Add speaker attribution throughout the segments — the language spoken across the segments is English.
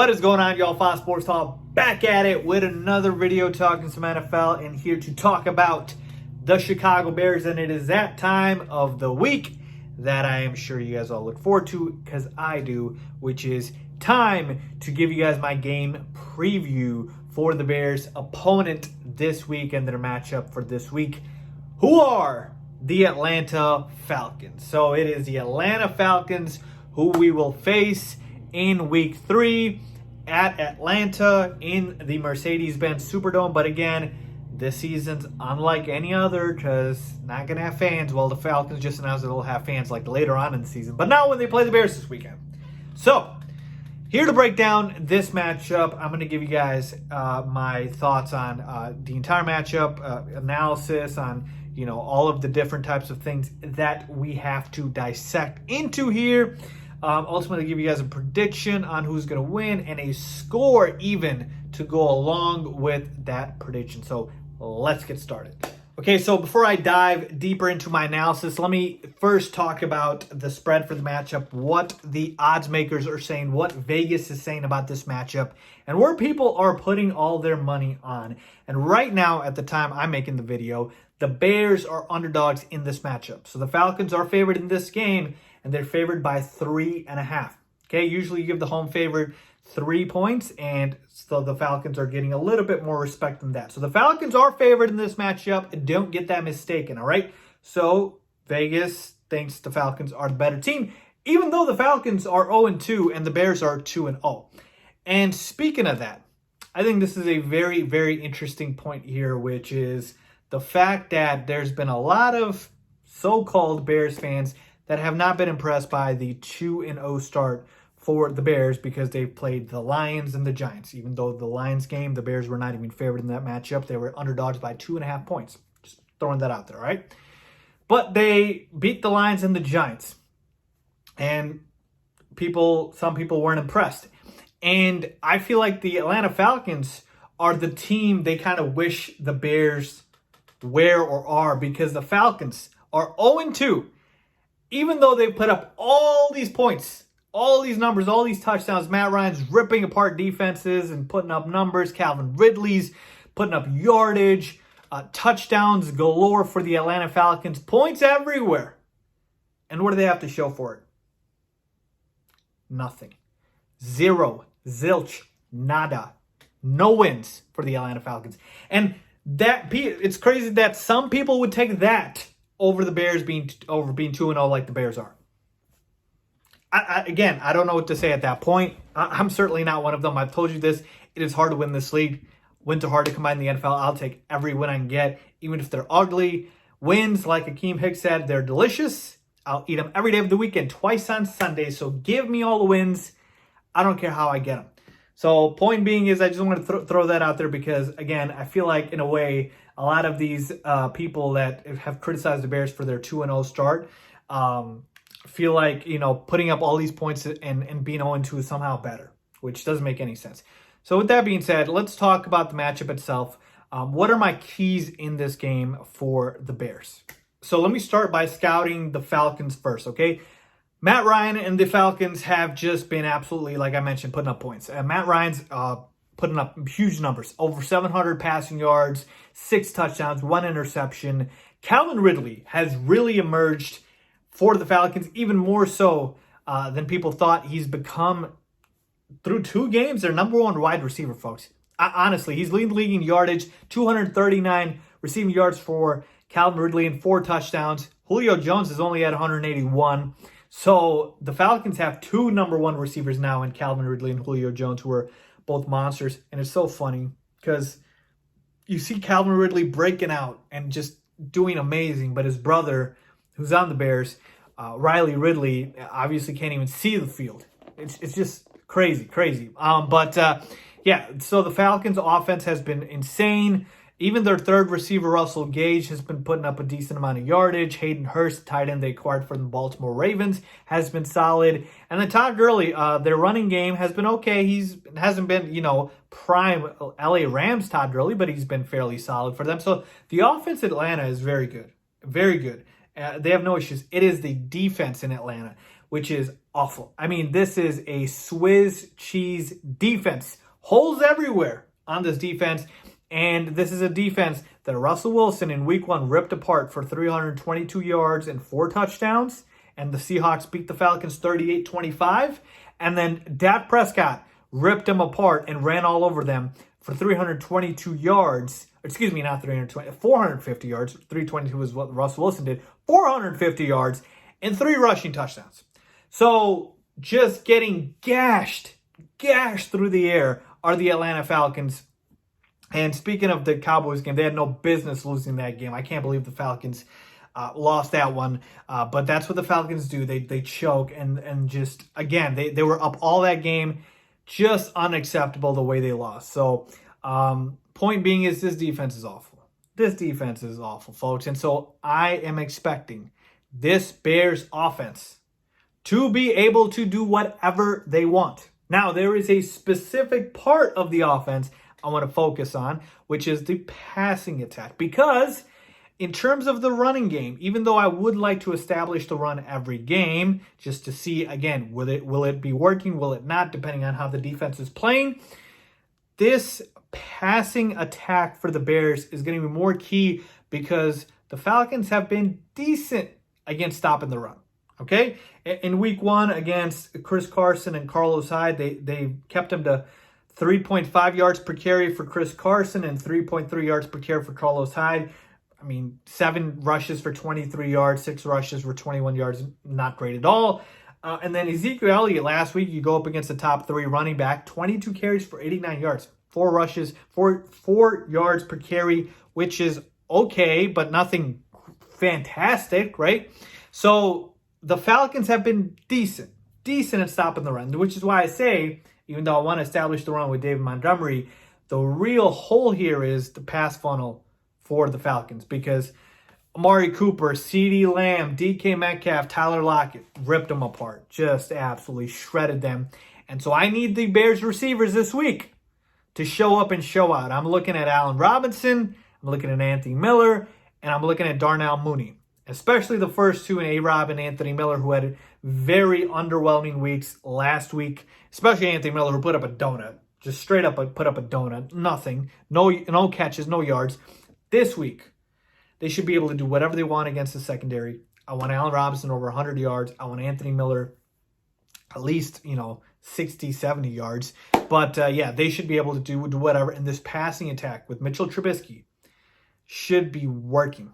Speaker 1: What is going on, y'all? Fox Sports Talk back at it with another video talking some NFL, and here to talk about the Chicago Bears. And it is that time of the week that I am sure you guys all look forward to, because I do, which is time to give you guys my game preview for the Bears' opponent this week and their matchup for this week, who are the Atlanta Falcons. So it is the Atlanta Falcons who we will face in week 3 at Atlanta in the Mercedes-Benz Superdome. But again, this season's unlike any other because not going to have fans. Well, the Falcons just announced that they'll have fans like later on in the season, but not when they play the Bears this weekend. So here to break down this matchup, I'm going to give you guys my thoughts on the entire matchup, analysis on all of the different types of things that we have to dissect into here. Ultimately, give you guys a prediction on who's going to win and a score even to go along with that prediction. So let's get started. Okay, so before I dive deeper into my analysis, let me first talk about the spread for the matchup, what the odds makers are saying, what Vegas is saying about this matchup, and where people are putting all their money on. And right now, at the time I'm making the video, the Bears are underdogs in this matchup. So the Falcons are favored in this game, and they're favored by 3.5. Okay, usually you give the home favorite 3 points, and so the Falcons are getting a little bit more respect than that. So the Falcons are favored in this matchup. Don't get that mistaken, all right? So Vegas thinks the Falcons are the better team, even though the Falcons are 0-2 and the Bears are 2-0. And speaking of that, I think this is a very, very interesting point here, which is the fact that there's been a lot of so-called Bears fans that have not been impressed by the 2-0 start for the Bears because they've played the Lions and the Giants. Even though the Lions game, the Bears were not even favored in that matchup. They were underdogs by 2.5 points. Just throwing that out there, all right? But they beat the Lions and the Giants. And some people weren't impressed. And I feel like the Atlanta Falcons are the team they kind of wish the Bears were or are, because the Falcons are 0-2. Even though they put up all these points, all these numbers, all these touchdowns, Matt Ryan's ripping apart defenses and putting up numbers. Calvin Ridley's putting up yardage, touchdowns galore for the Atlanta Falcons, points everywhere. And what do they have to show for it? Nothing. Zero. Zilch. Nada. No wins for the Atlanta Falcons. And it's crazy that some people would take that over the Bears being 2-0 like the Bears are. Again, I don't know what to say at that point. I'm certainly not one of them. I've told you this. It is hard to win this league. Wins are hard to combine in the NFL. I'll take every win I can get, even if they're ugly. Wins, like Akeem Hicks said, they're delicious. I'll eat them every day of the weekend, twice on Sunday. So give me all the wins. I don't care how I get them. So point being is I just want to throw that out there because, again, I feel like, in a way, a lot of these people that have criticized the Bears for their 2-0 start feel like, putting up all these points and being 0-2 is somehow better, which doesn't make any sense. So with that being said, let's talk about the matchup itself. What are my keys in this game for the Bears? So let me start by scouting the Falcons first, okay? Matt Ryan and the Falcons have just been absolutely, like I mentioned, putting up points. Matt Ryan's putting up huge numbers, over 700 passing yards, 6 touchdowns, 1 interception. Calvin Ridley has really emerged for the Falcons, even more so than people thought. He's become, through 2 games, their number 1 wide receiver, folks. Honestly, he's leading the league in yardage, 239 receiving yards for Calvin Ridley and 4 touchdowns. Julio Jones is only at 181. So the Falcons have 2 number 1 receivers now in Calvin Ridley and Julio Jones, who are both monsters. And it's so funny because you see Calvin Ridley breaking out and just doing amazing, but his brother, who's on the Bears, Riley Ridley, obviously can't even see the field. It's just crazy. Yeah, so the Falcons' offense has been insane. Even their third receiver, Russell Gage, has been putting up a decent amount of yardage. Hayden Hurst, tight end they acquired from the Baltimore Ravens, has been solid. And then Todd Gurley, their running game has been okay. Hasn't been, prime LA Rams Todd Gurley, but he's been fairly solid for them. So the offense at Atlanta is very good. Very good. They have no issues. It is the defense in Atlanta, which is awful. I mean, this is a Swiss cheese defense. Holes everywhere on this defense. And this is a defense that Russell Wilson in week 1 ripped apart for 322 yards and 4 touchdowns. And the Seahawks beat the Falcons 38-25. And then Dak Prescott ripped them apart and ran all over them for 322 yards. Excuse me, not 320, 450 yards. 322 was what Russell Wilson did. 450 yards and 3 rushing touchdowns. So just getting gashed through the air are the Atlanta Falcons. And speaking of the Cowboys game, they had no business losing that game. I can't believe the Falcons lost that one. But that's what the Falcons do. They choke and just, again, they were up all that game. Just unacceptable the way they lost. So point being is this defense is awful. This defense is awful, folks. And so I am expecting this Bears offense to be able to do whatever they want. Now, there is a specific part of the offense I want to focus on, which is the passing attack. Because in terms of the running game, even though I would like to establish the run every game, just to see, again, will it be working, will it not, depending on how the defense is playing, this passing attack for the Bears is going to be more key because the Falcons have been decent against stopping the run. Okay? In week 1 against Chris Carson and Carlos Hyde, they kept them to 3.5 yards per carry for Chris Carson and 3.3 yards per carry for Carlos Hyde. I mean, 7 rushes for 23 yards, 6 rushes for 21 yards, not great at all. And then Ezekiel Elliott last week, you go up against the top 3 running back, 22 carries for 89 yards, 4 rushes, 4 yards per carry, which is okay, but nothing fantastic, right? So the Falcons have been decent at stopping the run, which is why I say, even though I want to establish the run with David Montgomery, the real hole here is the pass funnel for the Falcons because Amari Cooper, CeeDee Lamb, DK Metcalf, Tyler Lockett ripped them apart. Just absolutely shredded them. And so I need the Bears receivers this week to show up and show out. I'm looking at Allen Robinson, I'm looking at Anthony Miller, and I'm looking at Darnell Mooney. Especially the first 2 in A-Rob and Anthony Miller, who had very underwhelming weeks last week. Especially Anthony Miller, who put up a donut. Just straight up put up a donut. Nothing. No catches, no yards. This week, they should be able to do whatever they want against the secondary. I want Allen Robinson over 100 yards. I want Anthony Miller at least, 60, 70 yards. But, yeah, they should be able to do whatever. And this passing attack with Mitchell Trubisky should be working.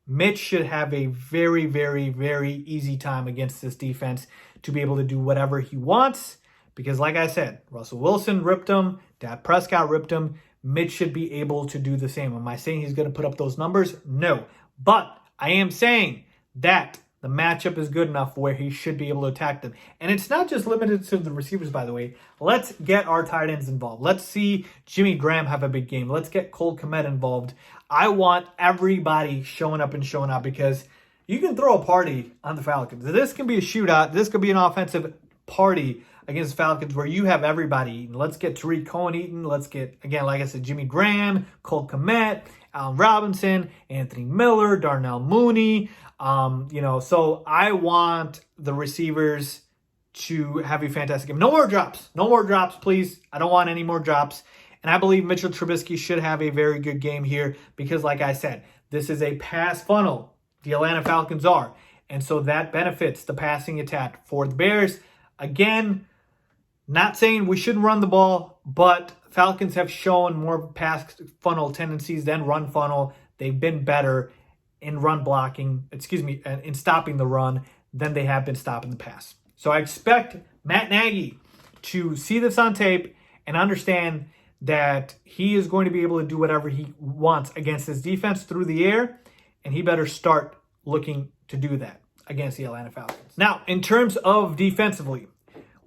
Speaker 1: Mitch should have a very, very, very easy time against this defense to be able to do whatever he wants. Because like I said, Russell Wilson ripped him. Dak Prescott ripped him. Mitch should be able to do the same. Am I saying he's going to put up those numbers? No. But I am saying that the matchup is good enough where he should be able to attack them. And it's not just limited to the receivers, by the way. Let's get our tight ends involved. Let's see Jimmy Graham have a big game. Let's get Cole Kmet involved. I want everybody showing up and showing out because you can throw a party on the Falcons. This can be a shootout. This could be an offensive party against the Falcons where you have everybody eating. Let's get Tariq Cohen eating. Let's get, again, like I said, Jimmy Graham, Cole Kmet, Allen Robinson, Anthony Miller, Darnell Mooney. So I want the receivers to have a fantastic game. No more drops. No more drops, please. I don't want any more drops. And I believe Mitchell Trubisky should have a very good game here because, like I said, this is a pass funnel. The Atlanta Falcons are. And so that benefits the passing attack for the Bears. Again, not saying we shouldn't run the ball, but Falcons have shown more pass funnel tendencies than run funnel. They've been better in run blocking, in stopping the run than they have been stopping the pass. So I expect Matt Nagy to see this on tape and understand that he is going to be able to do whatever he wants against his defense through the air, and he better start looking to do that against the Atlanta Falcons. Now, in terms of defensively,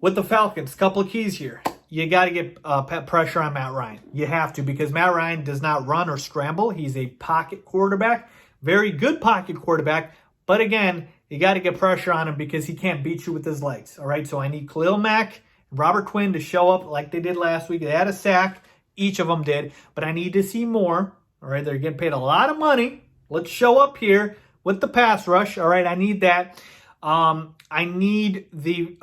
Speaker 1: with the Falcons, a couple of keys here. You got to get pressure on Matt Ryan. You have to because Matt Ryan does not run or scramble. He's a pocket quarterback, very good pocket quarterback. But again, you got to get pressure on him because he can't beat you with his legs. All right, so I need Khalil Mack and Robert Quinn to show up like they did last week. They had a sack. Each of them did. But I need to see more. All right, they're getting paid a lot of money. Let's show up here with the pass rush. All right, I need that. I need the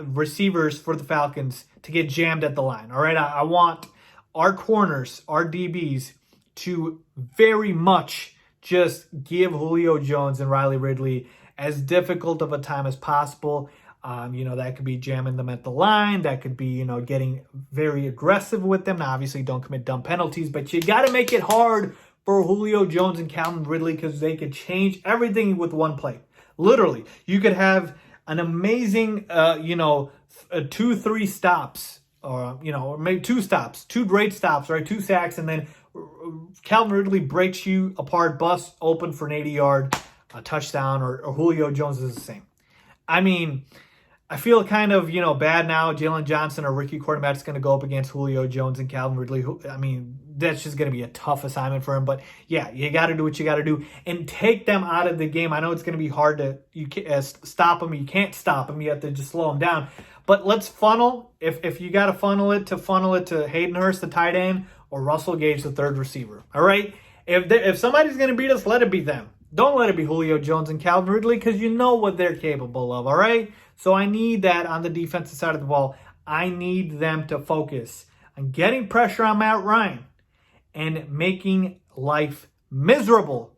Speaker 1: receivers for the Falcons to get jammed at the line. All right, I want our corners, our DBs, to very much just give Julio Jones and Riley Ridley as difficult of a time as possible. That could be jamming them at the line. That could be, getting very aggressive with them. Now, obviously, don't commit dumb penalties, but you got to make it hard for Julio Jones and Calvin Ridley because they could change everything with one play. Literally, you could have an amazing, 2-3 stops, or maybe 2 stops, 2 great stops, right? 2 sacks, and then Calvin Ridley breaks you apart, busts open for an 80-yard touchdown, or Julio Jones is the same. I mean, I feel kind of, bad now. Jalen Johnson, a rookie quarterback, is going to go up against Julio Jones and Calvin Ridley. I mean, that's just going to be a tough assignment for him. But, yeah, you got to do what you got to do and take them out of the game. I know it's going to be hard to stop them. You can't stop them. You have to just slow them down. But let's funnel. If you got to funnel it to Hayden Hurst, the tight end, or Russell Gage, the third receiver. All right? If somebody's going to beat us, let it be them. Don't let it be Julio Jones and Calvin Ridley because you know what they're capable of, all right? So I need that on the defensive side of the ball. I need them to focus on getting pressure on Matt Ryan and making life miserable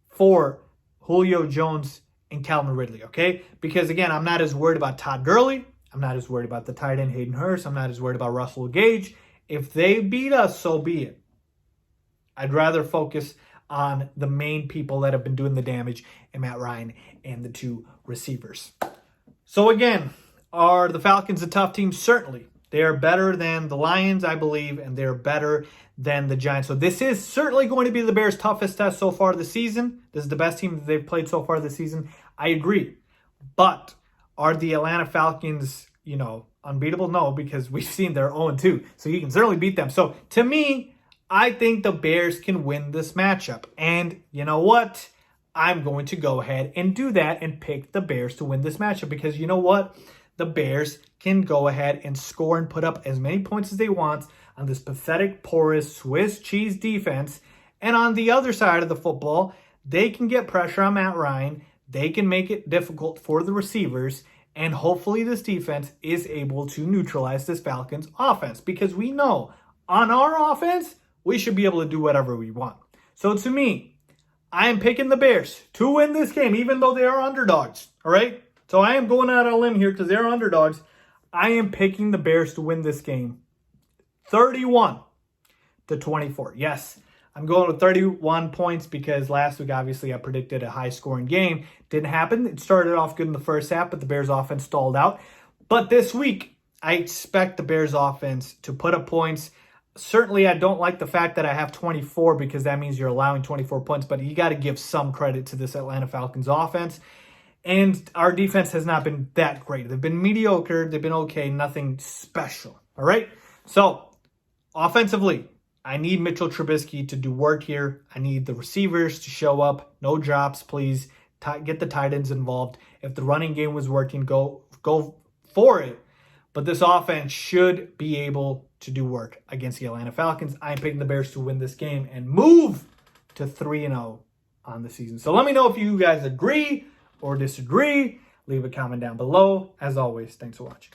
Speaker 1: for Julio Jones and Calvin Ridley, okay? Because, again, I'm not as worried about Todd Gurley. I'm not as worried about the tight end Hayden Hurst. I'm not as worried about Russell Gage. If they beat us, so be it. I'd rather focus on the main people that have been doing the damage, and Matt Ryan and the 2 receivers. So again, are the Falcons a tough team? Certainly. They are better than the Lions, I believe, and they're better than the Giants. So this is certainly going to be the Bears' toughest test so far this season. This is the best team that they've played so far this season. I agree. But are the Atlanta Falcons, unbeatable? No, because we've seen they're 0-2. So you can certainly beat them. So to me, I think the Bears can win this matchup. And you know what? I'm going to go ahead and do that and pick the Bears to win this matchup because you know what? The Bears can go ahead and score and put up as many points as they want on this pathetic, porous Swiss cheese defense. And on the other side of the football, they can get pressure on Matt Ryan. They can make it difficult for the receivers. And hopefully this defense is able to neutralize this Falcons offense because we know on our offense, we should be able to do whatever we want. So to me, I am picking the Bears to win this game, even though they are underdogs. All right? So I am going out on a limb here because they're underdogs. I am picking the Bears to win this game 31-24. Yes, I'm going with 31 points because last week, obviously, I predicted a high-scoring game. Didn't happen. It started off good in the first half, but the Bears' offense stalled out. But this week, I expect the Bears' offense to put up points. Certainly, I don't like the fact that I have 24 because that means you're allowing 24 points, but you got to give some credit to this Atlanta Falcons offense. And our defense has not been that great. They've been mediocre. They've been okay. Nothing special. All right? So, offensively, I need Mitchell Trubisky to do work here. I need the receivers to show up. No drops, please. Get the tight ends involved. If the running game was working, go for it. But this offense should be able to do work against the Atlanta Falcons. I'm picking the Bears to win this game and move to 3-0 on the season. So let me know if you guys agree or disagree. Leave a comment down below. As always, thanks for watching.